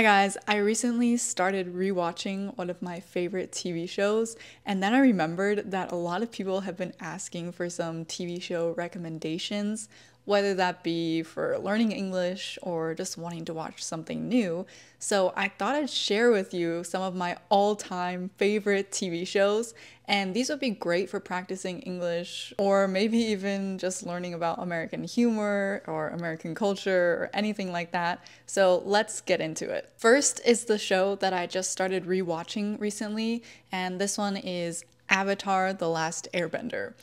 guys, I recently started rewatching one of my favorite TV shows, and then I remembered that a lot of people have been asking for some TV show recommendations, whether that be for learning English or just wanting to watch something new. So I thought I'd share with you some of my all-time favorite TV shows, and these would be great for practicing English or maybe even just learning about American humor or American culture or anything like that. So let's get into it. First is the show that I just started rewatching recently, and this one is Avatar: The Last Airbender.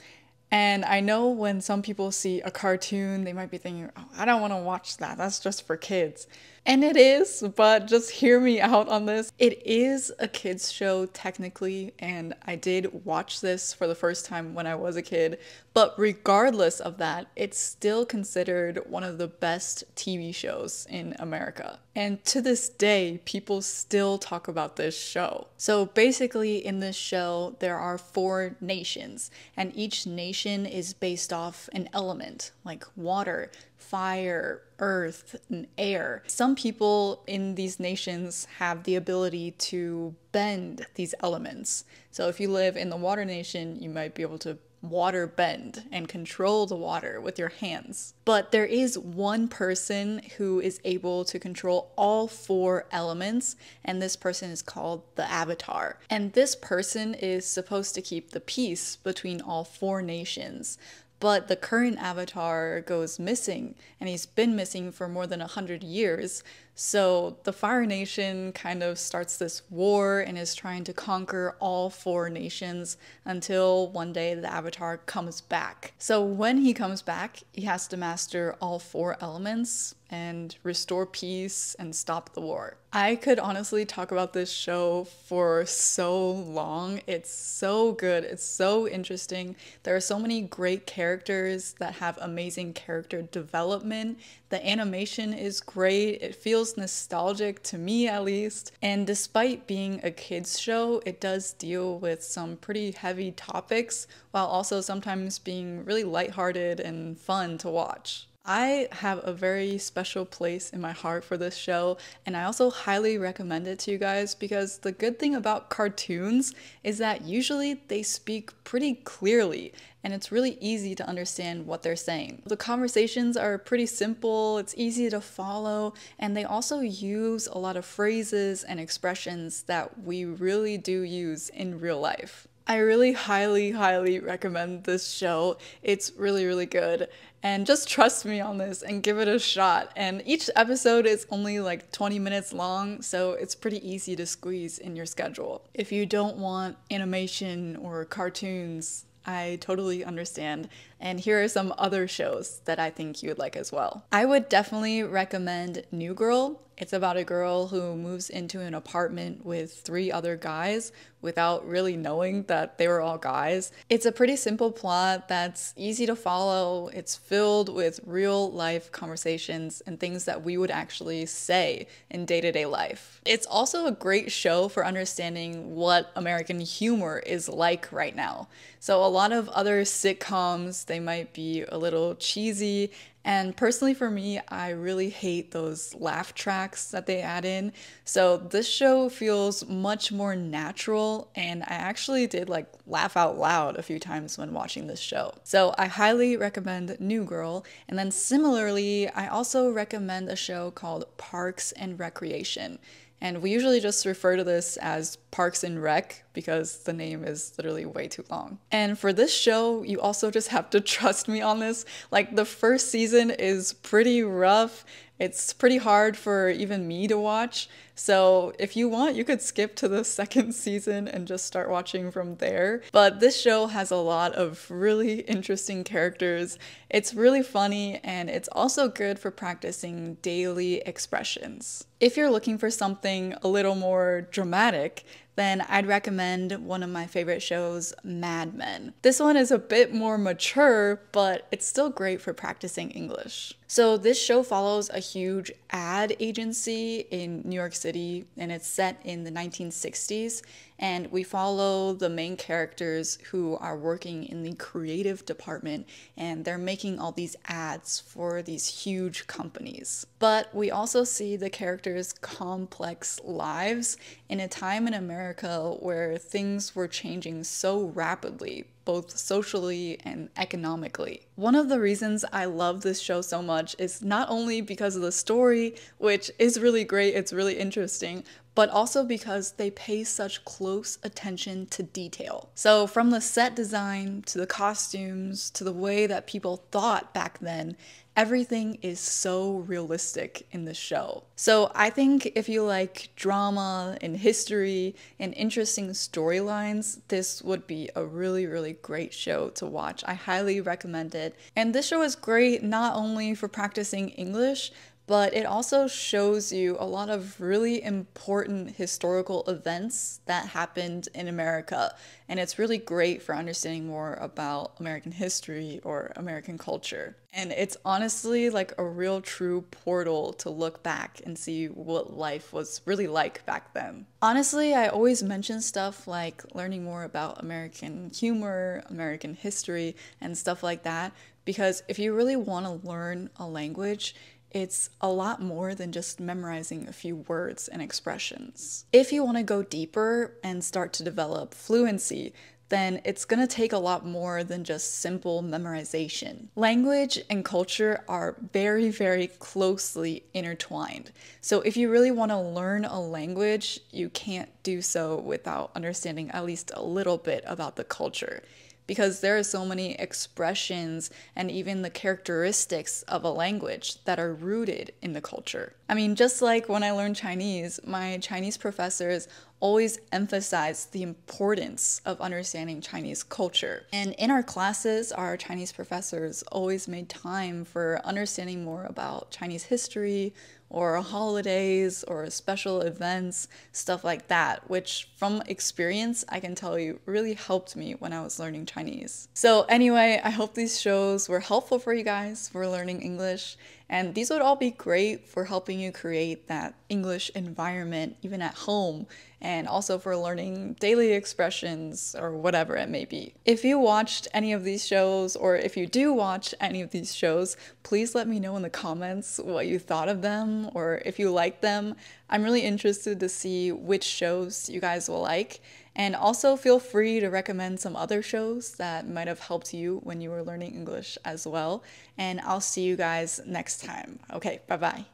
And I know when some people see a cartoon, they might be thinking, oh, I don't want to watch that. That's just for kids. And it is, but just hear me out on this. It is a kids show technically, and I did watch this for the first time when I was a kid. But regardless of that, it's still considered one of the best TV shows in America. And to this day, people still talk about this show. So basically in this show, there are 4 nations, and each nation is based off an element, like water, fire, earth, and air. Some people in these nations have the ability to bend these elements. So if you live in the water nation, you might be able to water bend and control the water with your hands. But there is one person who is able to control all 4 elements, and this person is called the Avatar. And this person is supposed to keep the peace between all 4 nations. But the current Avatar goes missing, and he's been missing for more than 100 years. So the Fire Nation kind of starts this war and is trying to conquer all 4 nations until one day the Avatar comes back. So when he comes back, he has to master all 4 elements and restore peace and stop the war. I could honestly talk about this show for so long. It's so good. It's so interesting. There are so many great characters that have amazing character development. The animation is great. It feels nostalgic to me at least. And despite being a kids show, it does deal with some pretty heavy topics while also sometimes being really lighthearted and fun to watch. I have a very special place in my heart for this show, and I also highly recommend it to you guys because the good thing about cartoons is that usually they speak pretty clearly and it's really easy to understand what they're saying. The conversations are pretty simple, it's easy to follow, and they also use a lot of phrases and expressions that we really do use in real life. I really highly recommend this show. It's really good. And just trust me on this and give it a shot. And each episode is only like 20 minutes long, so it's pretty easy to squeeze in your schedule. If you don't want animation or cartoons, I totally understand. And here are some other shows that I think you would like as well. I would definitely recommend New Girl. It's about a girl who moves into an apartment with 3 other guys without really knowing that they were all guys. It's a pretty simple plot that's easy to follow. It's filled with real life conversations and things that we would actually say in day-to-day life. It's also a great show for understanding what American humor is like right now. So a lot of other sitcoms, they might be a little cheesy, and personally for me, I really hate those laugh tracks that they add in. So this show feels much more natural, and I actually did like laugh out loud a few times when watching this show. So I highly recommend New Girl. And then similarly, I also recommend a show called Parks and Recreation. And we usually just refer to this as Parks and Rec because the name is literally way too long. And for this show, you also just have to trust me on this. Like the first season is pretty rough. It's pretty hard for even me to watch. So if you want, you could skip to the 2nd season and just start watching from there. But this show has a lot of really interesting characters. It's really funny, and it's also good for practicing daily expressions. If you're looking for something a little more dramatic, then I'd recommend one of my favorite shows, Mad Men. This one is a bit more mature, but it's still great for practicing English. So this show follows a huge ad agency in New York City city, and it's set in the 1960s. And we follow the main characters who are working in the creative department, and they're making all these ads for these huge companies. But we also see the characters' complex lives in a time in America where things were changing so rapidly, both socially and economically. One of the reasons I love this show so much is not only because of the story, which is really great, it's really interesting, but also because they pay such close attention to detail. So from the set design to the costumes to the way that people thought back then, everything is so realistic in the show. So I think if you like drama and history and interesting storylines, this would be a really, really great show to watch. I highly recommend it. And this show is great not only for practicing English, but it also shows you a lot of really important historical events that happened in America. And it's really great for understanding more about American history or American culture. And it's honestly like a real true portal to look back and see what life was really like back then. Honestly, I always mention stuff like learning more about American humor, American history, and stuff like that, because if you really want to learn a language, it's a lot more than just memorizing a few words and expressions. If you want to go deeper and start to develop fluency, then it's going to take a lot more than just simple memorization. Language and culture are very, very closely intertwined. So if you really want to learn a language, you can't do so without understanding at least a little bit about the culture, because there are so many expressions and even the characteristics of a language that are rooted in the culture. I mean, just like when I learned Chinese, my Chinese professors always emphasized the importance of understanding Chinese culture. And in our classes, our Chinese professors always made time for understanding more about Chinese history, or holidays, or special events, stuff like that, which from experience, I can tell you really helped me when I was learning Chinese. So anyway, I hope these shows were helpful for you guys for learning English, and these would all be great for helping you create that English environment even at home, and also for learning daily expressions or whatever it may be. If you watched any of these shows, or if you do watch any of these shows, please let me know in the comments what you thought of them or if you like them. I'm really interested to see which shows you guys will like. And also feel free to recommend some other shows that might have helped you when you were learning English as well. And I'll see you guys next time. Okay, bye-bye.